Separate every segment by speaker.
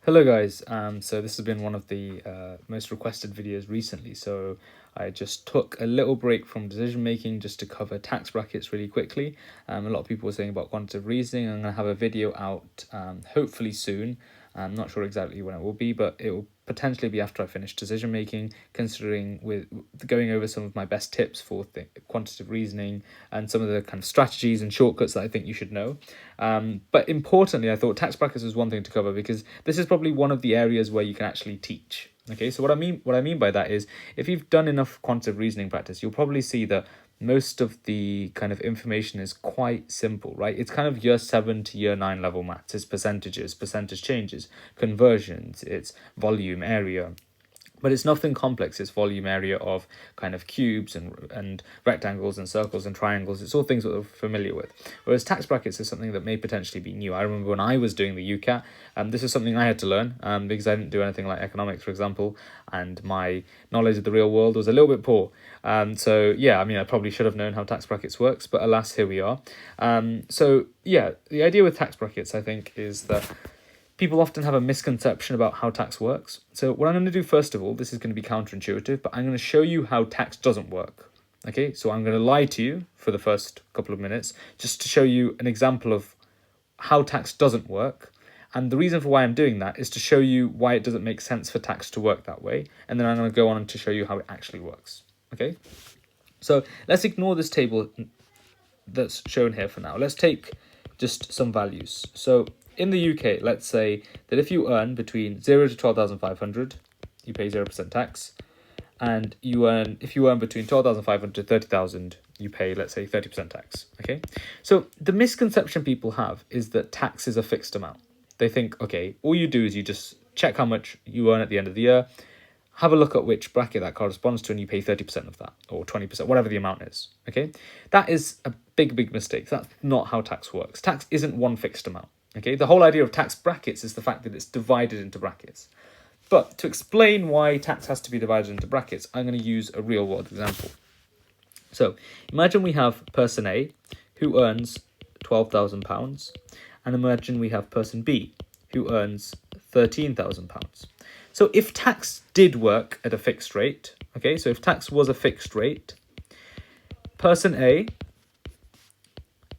Speaker 1: Hello guys, so this has been one of the most requested videos recently, so I just took a little break from decision making just to cover tax brackets really quickly. A lot of people were saying about quantitative reasoning. I'm going to have a video out hopefully soon. I'm not sure exactly when it will be, but it will potentially be after I finish decision making, considering with going over some of my best tips for quantitative reasoning and some of the kind of strategies and shortcuts that I think you should know. But importantly, I thought tax brackets was one thing to cover because this is probably one of the areas where you can actually teach. Okay, so what I mean by that is if you've done enough quantitative reasoning practice, you'll probably see that most of the kind of information is quite simple, right? It's kind of year 7 to year 9 level maths. It's percentages, percentage changes, conversions, it's volume, area. But it's nothing complex. It's volume, area of kind of cubes and rectangles and circles and triangles. It's all things that we're familiar with. Whereas tax brackets is something that may potentially be new. I remember when I was doing the UCAT, this is something I had to learn because I didn't do anything like economics, for example, and my knowledge of the real world was a little bit poor. So yeah, I mean, I probably should have known how tax brackets works, but alas, here we are. So yeah, the idea with tax brackets, I think, is that people often have a misconception about how tax works. So what I'm going to do first of all, this is going to be counterintuitive, but I'm going to show you how tax doesn't work. Okay, so I'm going to lie to you for the first couple of minutes just to show you an example of how tax doesn't work. And the reason for why I'm doing that is to show you why it doesn't make sense for tax to work that way. And then I'm going to go on to show you how it actually works. Okay, so let's ignore this table that's shown here for now. Let's take just some values. So in the UK, let's say that if you earn between 0 to 12,500, you pay 0% tax. And if you earn between 12,500 to 30,000, you pay, let's say, 30% tax. Okay. So the misconception people have is that tax is a fixed amount. They think, okay, all you do is you just check how much you earn at the end of the year, have a look at which bracket that corresponds to, and you pay 30% of that, or 20%, whatever the amount is. Okay. That is a big mistake. That's not how tax works. Tax isn't one fixed amount. Okay, the whole idea of tax brackets is the fact that it's divided into brackets. But to explain why tax has to be divided into brackets, I'm going to use a real world example. So imagine we have person A who earns £12,000, and imagine we have person B who earns £13,000. So if tax did work at a fixed rate, okay, so if tax was a fixed rate, person A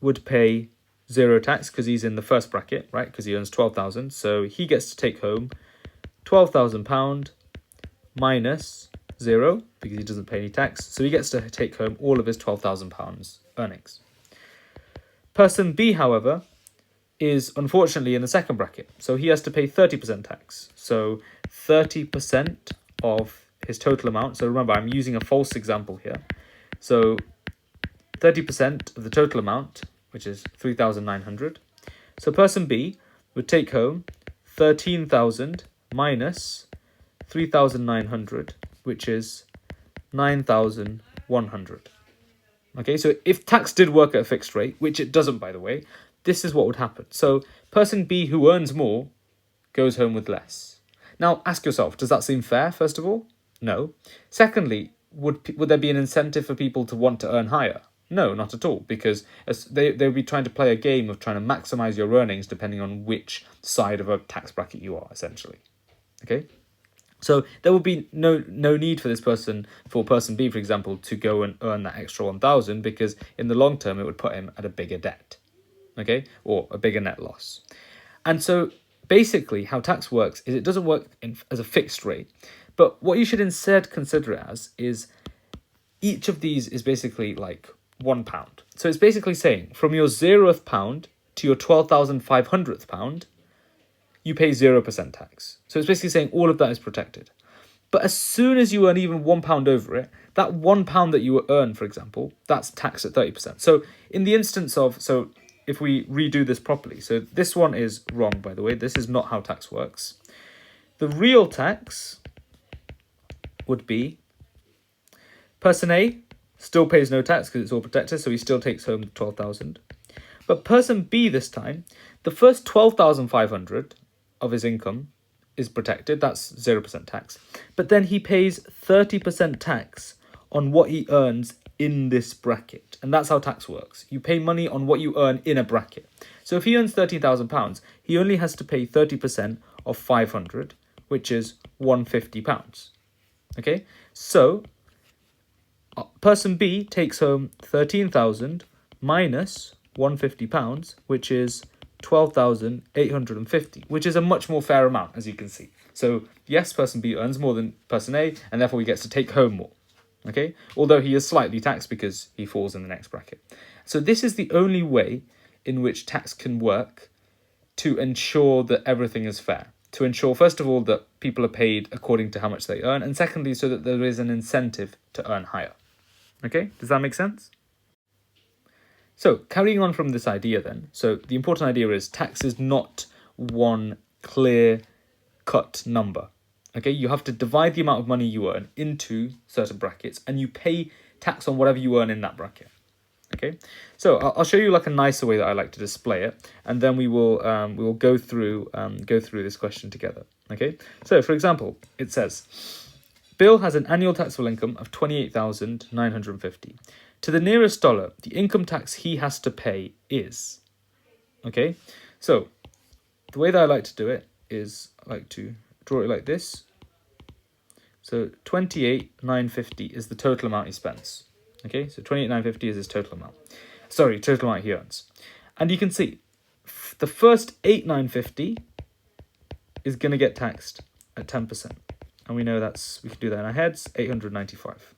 Speaker 1: would pay zero tax because he's in the first bracket, right? Because he earns 12,000. So he gets to take home £12,000 minus zero because he doesn't pay any tax. So he gets to take home all of his £12,000 earnings. Person B, however, is unfortunately in the second bracket. So he has to pay 30% tax. So 30% of his total amount. So remember, I'm using a false example here. So 30% of the total amount, which is 3,900. So person B would take home 13,000 minus 3,900, which is 9,100. Okay, so if tax did work at a fixed rate, which it doesn't, by the way, this is what would happen. So person B who earns more goes home with less. Now, ask yourself, does that seem fair, first of all? No. Secondly, would there be an incentive for people to want to earn higher? No, not at all, because they'll be trying to play a game of trying to maximize your earnings depending on which side of a tax bracket you are, essentially. Okay? So there will be no need for person B, for example, to go and earn that extra 1,000 because in the long term, it would put him at a bigger debt, okay, or a bigger net loss. And so basically how tax works is it doesn't work as a fixed rate, but what you should instead consider it as is each of these is basically like £1. So it's basically saying from your 0th pound to your 12,500th pound, you pay 0% tax. So it's basically saying all of that is protected. But as soon as you earn even £1 over it, that £1 that you earn, for example, that's taxed at 30%. So in the instance of, so if we redo this properly, so this one is wrong, by the way. This is not how tax works. The real tax would be person A still pays no tax because it's all protected, so he still takes home the 12,000. But person B this time, the first 12,500 of his income is protected. That's 0% tax. But then he pays 30% tax on what he earns in this bracket. And that's how tax works. You pay money on what you earn in a bracket. So if he earns £13,000, he only has to pay 30% of 500, which is £150. Okay, so person B takes home 13,000 minus £150, which is 12,850, which is a much more fair amount, as you can see. So yes, person B earns more than person A, and therefore he gets to take home more. Okay, although he is slightly taxed because he falls in the next bracket. So this is the only way in which tax can work to ensure that everything is fair. To ensure, first of all, that people are paid according to how much they earn, and secondly, so that there is an incentive to earn higher. Okay, does that make sense? So carrying on from this idea then, so the important idea is tax is not one clear-cut number. Okay, you have to divide the amount of money you earn into certain brackets, and you pay tax on whatever you earn in that bracket. Okay, so I'll show you like a nicer way that I like to display it, and then we will go through this question together. Okay, so for example, it says, Bill has an annual taxable income of $28,950. To the nearest dollar, the income tax he has to pay is. Okay, so the way that I like to do it is I like to draw it like this. So 28,950 is the total amount he spends. Okay, so 28,950 is his total amount. Sorry, total amount he earns. And you can see the first 8,950 is going to get taxed at 10%. And we know we can do that in our heads, 895.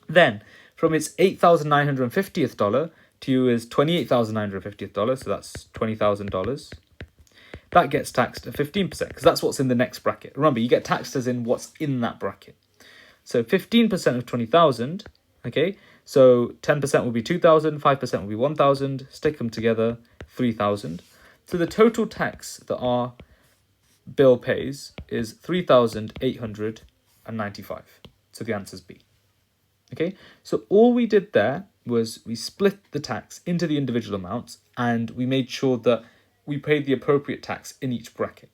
Speaker 1: Then from its $8,950th dollar to his $28,950th dollar, so that's $20,000. That gets taxed at 15%, because that's what's in the next bracket. Remember, you get taxed as in what's in that bracket. So 15% of 20,000, okay, so 10% will be 2,000, 5% will be 1,000, stick them together, 3,000. So the total tax that our bill pays is 3,895. So the answer is B. Okay, so all we did there was we split the tax into the individual amounts, and we made sure that we paid the appropriate tax in each bracket.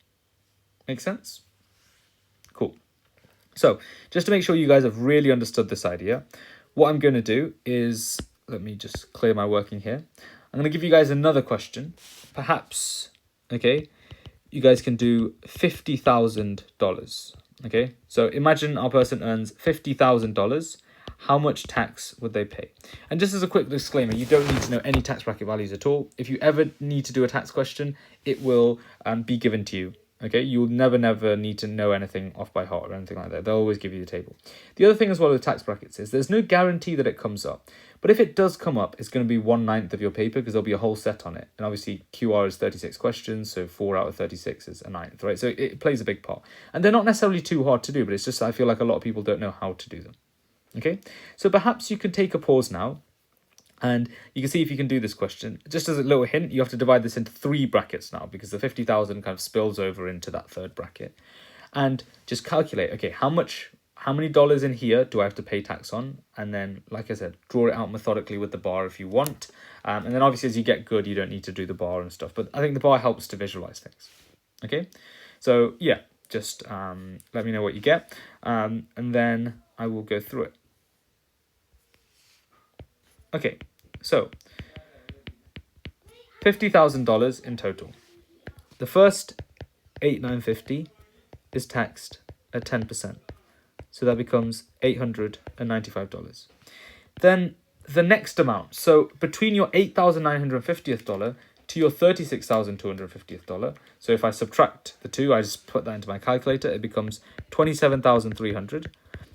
Speaker 1: Make sense? Cool. So just to make sure you guys have really understood this idea, what I'm going to do is, let me just clear my working here. I'm going to give you guys another question. Perhaps, okay, you guys can do $50,000. Okay, so imagine our person earns $50,000. How much tax would they pay? And just as a quick disclaimer, you don't need to know any tax bracket values at all. If you ever need to do a tax question, it will be given to you. Okay, you'll never need to know anything off by heart or anything like that. They'll always give you the table. The other thing as well with tax brackets is there's no guarantee that it comes up. But if it does come up, it's going to be 1/9 of your paper, because there'll be a whole set on it. And obviously QR is 36 questions, so 4 out of 36 is a 9th, right? So it plays a big part. And they're not necessarily too hard to do, but it's just I feel like a lot of people don't know how to do them. Okay, so perhaps you can take a pause now, and you can see if you can do this question. Just as a little hint, you have to divide this into 3 brackets now, because the 50,000 kind of spills over into that 3rd bracket. And just calculate, okay, how many dollars in here do I have to pay tax on? And then, like I said, draw it out methodically with the bar if you want. And then obviously as you get good, you don't need to do the bar and stuff. But I think the bar helps to visualize things. Okay, so yeah, just let me know what you get. And then I will go through it. Okay, so $50,000 in total. The first $8,950 is taxed at 10%. So that becomes $895. Then the next amount, so between your $8,950th dollar to your $36,250th dollar, so if I subtract the two, I just put that into my calculator, it becomes $27,300.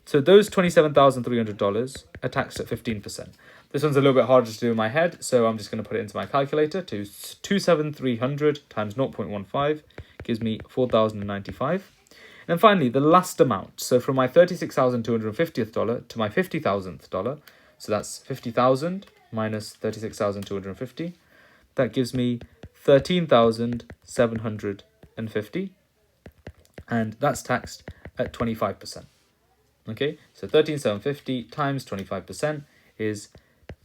Speaker 1: So those $27,300 are taxed at 15%. This one's a little bit harder to do in my head, so I'm just going to put it into my calculator. 27,300 times 0.15 gives me 4,095. And then finally, the last amount. So from my $36,250th dollar to my $50,000th dollar, so that's 50,000 minus 36,250. That gives me 13,750, and that's taxed at 25%. Okay, so 13,750 times 25% is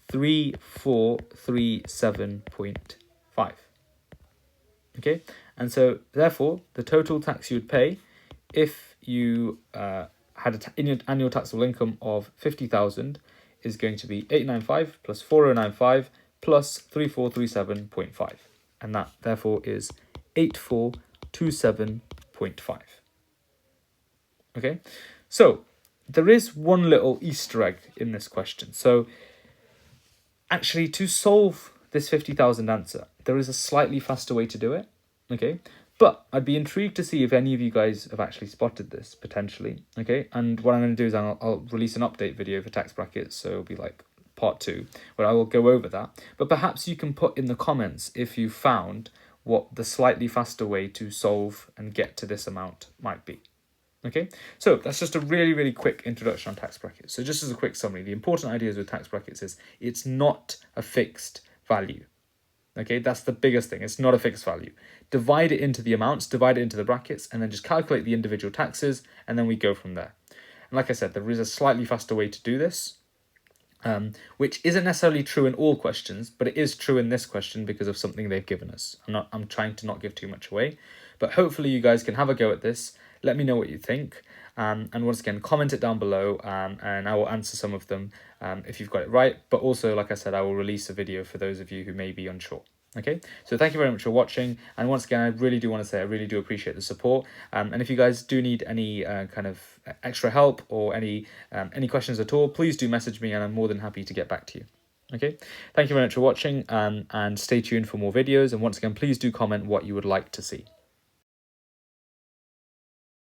Speaker 1: 3,437.5. Okay, and so therefore the total tax you would pay if you had an annual taxable income of 50,000 is going to be 895 plus 4095 plus 3,437.5. and that therefore is 8427.5. Okay, so there is one little Easter egg in this question. So actually, to solve this 50,000 answer, there is a slightly faster way to do it. Okay, but I'd be intrigued to see if any of you guys have actually spotted this potentially. Okay, and what I'm going to do is I'll release an update video for tax brackets, so it'll be like part 2 where I will go over that. But perhaps you can put in the comments if you found what the slightly faster way to solve and get to this amount might be. Okay, so that's just a really, really quick introduction on tax brackets. So just as a quick summary, the important ideas with tax brackets is it's not a fixed value. Okay, that's the biggest thing. It's not a fixed value. Divide it into the amounts, divide it into the brackets, and then just calculate the individual taxes, and then we go from there. And like I said, there is a slightly faster way to do this, which isn't necessarily true in all questions, but it is true in this question because of something they've given us. I'm trying to not give too much away, but hopefully you guys can have a go at this. Let me know what you think, and once again, comment it down below, and I will answer some of them if you've got it right. But also, like I said, I will release a video for those of you who may be unsure. Okay, so thank you very much for watching, and once again, I really do want to say I really do appreciate the support, and if you guys do need any kind of extra help or any questions at all, please do message me, and I'm more than happy to get back to you. Okay, thank you very much for watching, and stay tuned for more videos, and once again, please do comment what you would like to see.